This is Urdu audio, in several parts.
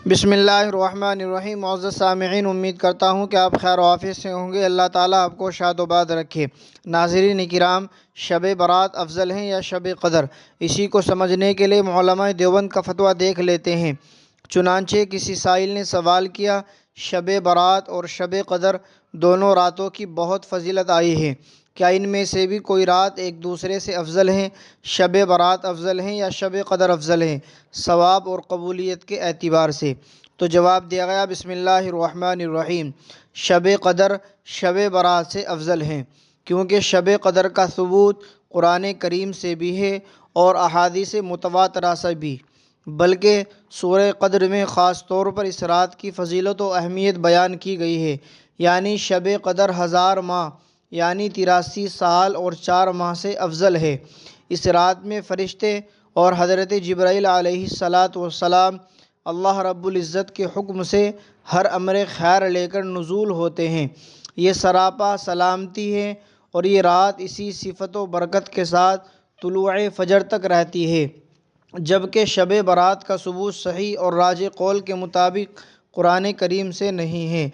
بسم اللہ الرحمن الرحیم۔ معزز سامعین، امید کرتا ہوں کہ آپ خیر و عافیت سے ہوں گے۔ اللہ تعالیٰ آپ کو شاد و باد رکھے۔ ناظرین کرام، شب برات افضل ہیں یا شب قدر؟ اسی کو سمجھنے کے لیے علماء دیوبند کا فتویٰ دیکھ لیتے ہیں۔ چنانچہ کسی سائل نے سوال کیا، شب برات اور شب قدر دونوں راتوں کی بہت فضیلت آئی ہے، کیا ان میں سے بھی کوئی رات ایک دوسرے سے افضل ہے؟ شب برات افضل ہیں یا شب قدر افضل ہیں ثواب اور قبولیت کے اعتبار سے؟ تو جواب دیا گیا، بسم اللہ الرحمن الرحیم، شب قدر شب برات سے افضل ہیں، کیونکہ شب قدر کا ثبوت قرآن کریم سے بھی ہے اور احادیث متواترہ سے بھی، بلکہ سورہ قدر میں خاص طور پر اس رات کی فضیلت و اہمیت بیان کی گئی ہے۔ یعنی شب قدر 1000 ماہ یعنی 83 سال اور 4 ماہ سے افضل ہے۔ اس رات میں فرشتے اور حضرت جبرائیل علیہ السلام اللہ رب العزت کے حکم سے ہر امر خیر لے کر نزول ہوتے ہیں۔ یہ سراپا سلامتی ہے اور یہ رات اسی صفت و برکت کے ساتھ طلوع فجر تک رہتی ہے، جبکہ شب برات کا ثبوت صحیح اور راجح قول کے مطابق قرآن کریم سے نہیں ہے،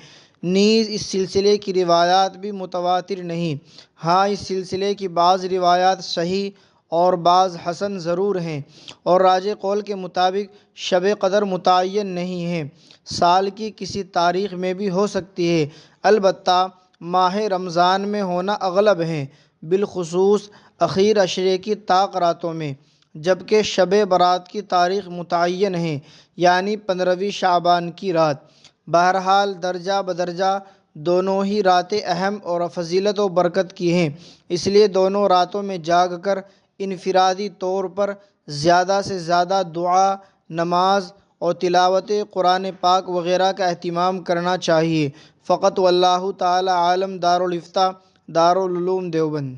نیز اس سلسلے کی روایات بھی متواتر نہیں۔ ہاں، اس سلسلے کی بعض روایات صحیح اور بعض حسن ضرور ہیں، اور راجح قول کے مطابق شب قدر متعین نہیں ہے، سال کی کسی تاریخ میں بھی ہو سکتی ہے، البتہ ماہ رمضان میں ہونا اغلب ہے، بالخصوص اخیر عشرے کی طاق راتوں میں، جبکہ شب برات کی تاریخ متعین ہے، یعنی 15ویں شعبان کی رات۔ بہرحال درجہ بدرجہ دونوں ہی راتیں اہم اور فضیلت و برکت کی ہیں، اس لیے دونوں راتوں میں جاگ کر انفرادی طور پر زیادہ سے زیادہ دعا، نماز اور تلاوت قرآن پاک وغیرہ کا اہتمام کرنا چاہیے۔ فقط واللہ تعالی عالم۔ دارالفتہ، دارالعلوم دیوبند۔